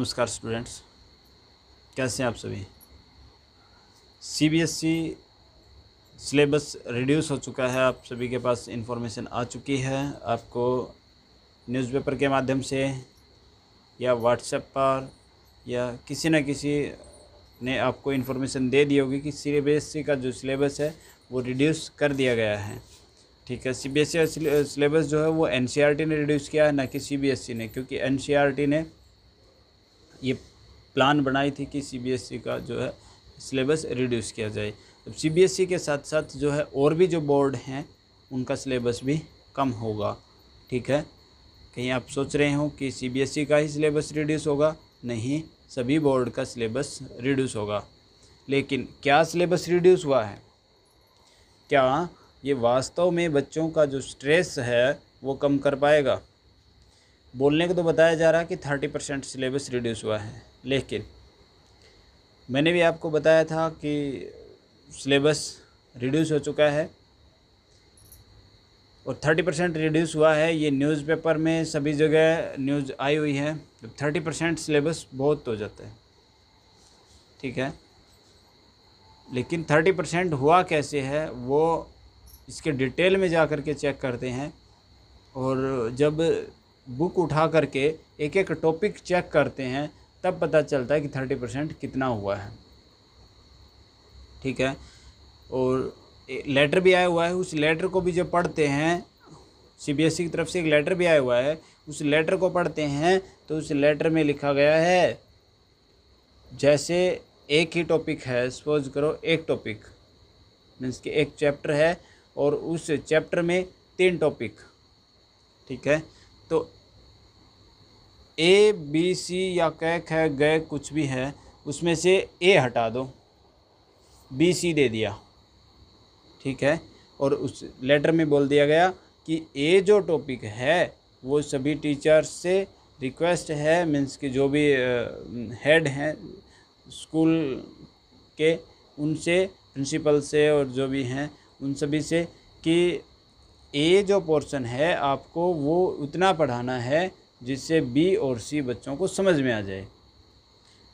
नमस्कार स्टूडेंट्स, कैसे हैं आप सभी। सीबीएसई सिलेबस रिड्यूस हो चुका है, आप सभी के पास इन्फॉर्मेशन आ चुकी है। आपको न्यूज़पेपर के माध्यम से या व्हाट्सएप पर या किसी न किसी ने आपको इन्फॉर्मेशन दे दी होगी कि सीबीएसई का जो सिलेबस है वो रिड्यूस कर दिया गया है। ठीक है, सीबीएसई सिलेबस जो है वो एनसीईआरटी ने रिड्यूस किया है, ना कि सीबीएसई ने, क्योंकि एनसीईआरटी ने ये प्लान बनाई थी कि सीबीएसई का जो है सिलेबस रिड्यूस किया जाए। तो सीबीएसई के साथ साथ जो है और भी जो बोर्ड हैं उनका सिलेबस भी कम होगा। ठीक है, कहीं आप सोच रहे हो कि सीबीएसई का ही सिलेबस रिड्यूस होगा, नहीं, सभी बोर्ड का सिलेबस रिड्यूस होगा। लेकिन क्या सिलेबस रिड्यूस हुआ है, क्या ये वास्तव में बच्चों का जो स्ट्रेस है वो कम कर पाएगा? बोलने को तो बताया जा रहा है कि 30% सिलेबस रिड्यूस हुआ है, लेकिन मैंने भी आपको बताया था कि सिलेबस रिड्यूस हो चुका है और 30% रिड्यूस हुआ है। ये न्यूज़पेपर में सभी जगह न्यूज़ आई हुई है। 30% सिलेबस बहुत हो जाता है, ठीक है, लेकिन 30% हुआ कैसे है वो इसके डिटेल में जा कर के चेक करते हैं, और जब बुक उठा करके एक एक टॉपिक चेक करते हैं तब पता चलता है कि 30% कितना हुआ है। ठीक है, और लेटर भी आया हुआ है, उस लेटर को भी जब पढ़ते हैं, सीबीएसई की तरफ से एक लेटर भी आया हुआ है, उस लेटर को पढ़ते हैं तो उस लेटर में लिखा गया है, जैसे एक ही टॉपिक है, सपोज करो एक टॉपिक मीन्स कि एक चैप्टर है और उस चैप्टर में 3 टॉपिक, ठीक है, तो ए बी सी या कैक है गए कुछ भी है, उसमें से ए हटा दो, बी सी दे दिया, ठीक है, और उस लेटर में बोल दिया गया कि ए जो टॉपिक है वो सभी टीचर्स से रिक्वेस्ट है, मीन्स कि जो भी हेड हैं स्कूल के, उनसे, प्रिंसिपल से और जो भी हैं उन सभी से, कि ए जो पोर्शन है आपको वो उतना पढ़ाना है जिससे बी और सी बच्चों को समझ में आ जाए।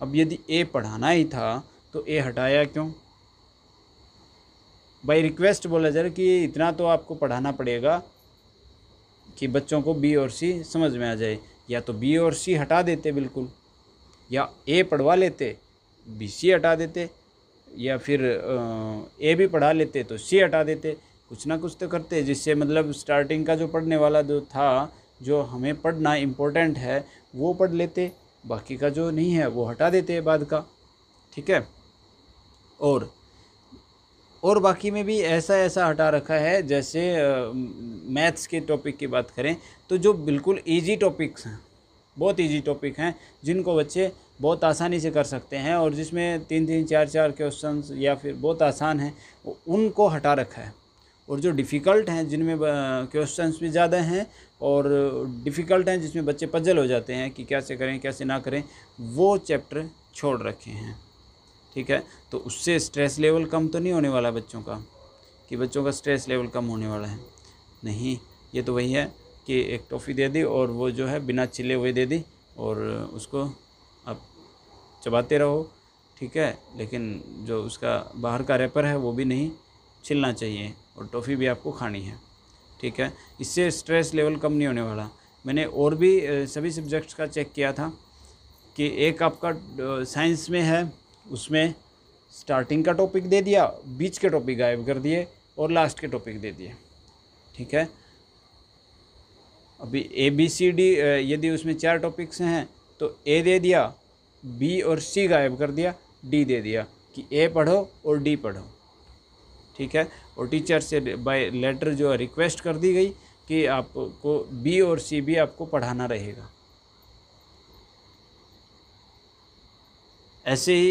अब यदि ए पढ़ाना ही था तो ए हटाया क्यों? बाई रिक्वेस्ट बोला जा रहा है कि इतना तो आपको पढ़ाना पड़ेगा कि बच्चों को बी और सी समझ में आ जाए। या तो बी और सी हटा देते बिल्कुल, या ए पढ़वा लेते, बी सी हटा देते, या फिर ए भी पढ़ा लेते तो सी हटा देते। कुछ ना कुछ तो करते जिससे मतलब स्टार्टिंग का जो पढ़ने वाला जो था, जो हमें पढ़ना इम्पोर्टेंट है वो पढ़ लेते, बाकी का जो नहीं है वो हटा देते बाद का। ठीक है, और बाकी में भी ऐसा हटा रखा है, जैसे मैथ्स के टॉपिक की बात करें तो जो बिल्कुल इजी टॉपिक्स हैं, बहुत इजी टॉपिक हैं जिनको बच्चे बहुत आसानी से कर सकते हैं, और जिसमें 3-3 4-4 क्वेश्चंस या फिर बहुत आसान हैं उनको हटा रखा है। और जो डिफ़िकल्ट हैं, जिनमें क्वेश्चंस भी ज़्यादा हैं और डिफ़िकल्ट हैं, जिसमें बच्चे पजल हो जाते हैं कि कैसे करें कैसे ना करें, वो चैप्टर छोड़ रखे हैं। ठीक है, तो उससे स्ट्रेस लेवल कम तो नहीं होने वाला बच्चों का, कि बच्चों का स्ट्रेस लेवल कम होने वाला है, नहीं। ये तो वही है कि एक टॉफ़ी दे दी और वो जो है बिना छिले हुए दे दी और उसको आप चबाते रहो, ठीक है, लेकिन जो उसका बाहर का रैपर है वो भी नहीं छिलना चाहिए और टॉफ़ी भी आपको खानी है। ठीक है, इससे स्ट्रेस लेवल कम नहीं होने वाला। मैंने और भी सभी सब्जेक्ट्स का चेक किया था कि एक आपका साइंस में है, उसमें स्टार्टिंग का टॉपिक दे दिया, बीच के टॉपिक गायब कर दिए और लास्ट के टॉपिक दे दिए। ठीक है, अभी ए बी सी डी यदि उसमें 4 टॉपिक्स हैं तो ए दे दिया, बी और सी गायब कर दिया, डी दे दिया कि ए पढ़ो और डी पढ़ो। ठीक है, और टीचर से बाय लेटर जो रिक्वेस्ट कर दी गई कि आपको बी और सी भी आपको पढ़ाना रहेगा। ऐसे ही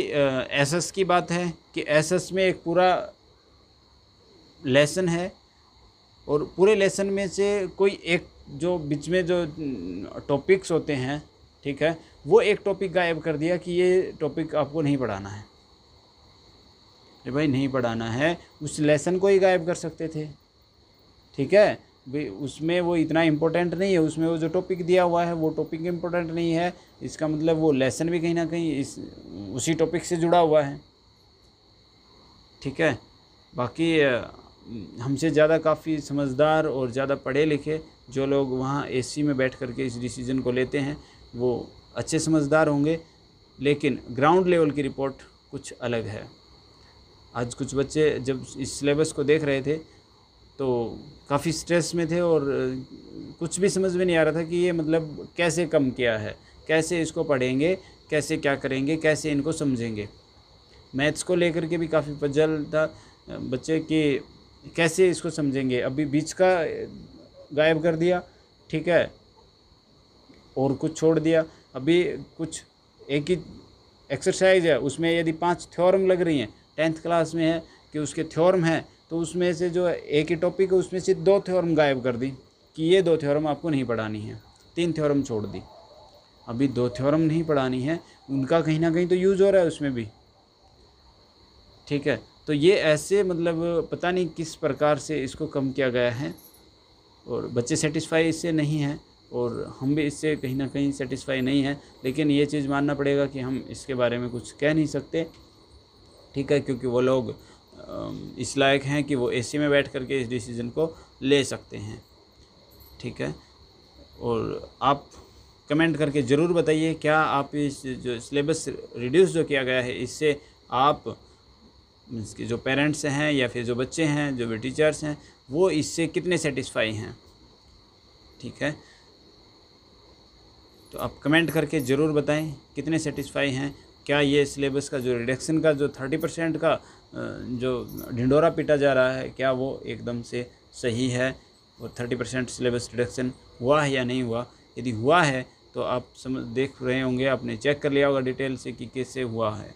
एसएस की बात है कि एसएस में एक पूरा लेसन है और पूरे लेसन में से कोई एक जो बीच में जो टॉपिक्स होते हैं, ठीक है, वो एक टॉपिक गायब कर दिया कि ये टॉपिक आपको नहीं पढ़ाना है। भाई नहीं पढ़ाना है, उस लेसन को ही गायब कर सकते थे। ठीक है, उसमें वो इतना इम्पोर्टेंट नहीं है, उसमें वो जो टॉपिक दिया हुआ है वो टॉपिक इम्पोर्टेंट नहीं है। इसका मतलब वो लेसन भी कहीं ना कहीं उसी टॉपिक से जुड़ा हुआ है। ठीक है, बाकी हमसे ज़्यादा काफ़ी समझदार और ज़्यादा पढ़े लिखे जो लोग वहाँ एसी में बैठ करके इस डिसीज़न को लेते हैं वो अच्छे समझदार होंगे, लेकिन ग्राउंड लेवल की रिपोर्ट कुछ अलग है। आज कुछ बच्चे जब इस सिलेबस को देख रहे थे तो काफ़ी स्ट्रेस में थे और कुछ भी समझ में नहीं आ रहा था कि ये मतलब कैसे कम किया है, कैसे इसको पढ़ेंगे, कैसे क्या करेंगे, कैसे इनको समझेंगे। मैथ्स को लेकर के भी काफ़ी पजल था बच्चे कि कैसे इसको समझेंगे। अभी बीच का गायब कर दिया, ठीक है, और कुछ छोड़ दिया। अभी कुछ एक ही एक्सरसाइज है, उसमें यदि 5 थ्योरम लग रही हैं, 10th क्लास में है कि उसके थ्योरम हैं, तो उसमें से जो एक ही टॉपिक है उसमें से 2 थ्योरम गायब कर दी कि ये 2 थ्योरम आपको नहीं पढ़ानी है, 3 थ्योरम छोड़ दी। अभी 2 थ्योरम नहीं पढ़ानी है, उनका कहीं ना कहीं तो यूज़ हो रहा है उसमें भी। ठीक है, तो ये ऐसे मतलब पता नहीं किस प्रकार से इसको कम किया गया है और बच्चे सेटिस्फाई इससे नहीं हैं और हम भी इससे कहीं ना कहीं सेटिस्फाई नहीं हैं। लेकिन ये चीज़ मानना पड़ेगा कि हम इसके बारे में कुछ कह नहीं सकते, ठीक है, क्योंकि वो लोग इस लायक हैं कि वो एसी में बैठ करके इस डिसीज़न को ले सकते हैं। ठीक है, और आप कमेंट करके ज़रूर बताइए क्या आप इस जो सिलेबस रिड्यूस जो किया गया है इससे आप मीन्स कि जो पेरेंट्स हैं या फिर जो बच्चे हैं, जो भी टीचर्स हैं, वो इससे कितने सेटिस्फाई हैं। ठीक है, तो आप कमेंट करके ज़रूर बताएं कितने सेटिस्फाई हैं। क्या ये सिलेबस का जो रिडक्शन का जो 30% का जो ढिंडोरा पीटा जा रहा है, क्या वो एकदम से सही है और 30% सिलेबस रिडक्शन हुआ है या नहीं हुआ। यदि हुआ है तो आप देख रहे होंगे, आपने चेक कर लिया होगा डिटेल से कि कैसे हुआ है।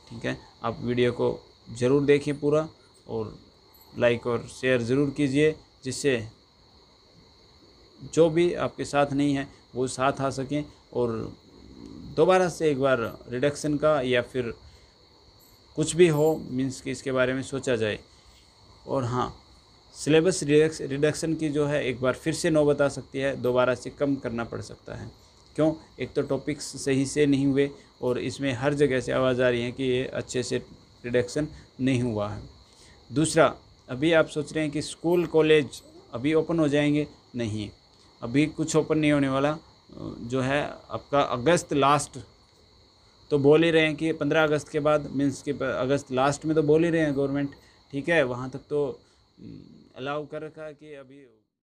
ठीक है, आप वीडियो को ज़रूर देखिए पूरा और लाइक और शेयर ज़रूर कीजिए, जिससे जो भी आपके साथ नहीं है वो साथ आ सकें और दोबारा से एक बार रिडक्शन का या फिर कुछ भी हो मीन्स कि इसके बारे में सोचा जाए। और हाँ, सिलेबस रिडक्शन की जो है एक बार फिर से नौबत आ सकती है, दोबारा से कम करना पड़ सकता है। क्यों? एक तो टॉपिक्स सही से नहीं हुए और इसमें हर जगह से आवाज़ आ रही है कि ये अच्छे से रिडक्शन नहीं हुआ है। दूसरा, अभी आप सोच रहे हैं कि स्कूल कॉलेज अभी ओपन हो जाएंगे, नहीं, अभी कुछ ओपन नहीं होने वाला। जो है आपका अगस्त लास्ट तो बोल ही रहे हैं कि 15 अगस्त के बाद मीन्स कि अगस्त लास्ट में तो बोल ही रहे हैं गवर्नमेंट। ठीक है, वहाँ तक तो अलाउ कर रखा है कि अभी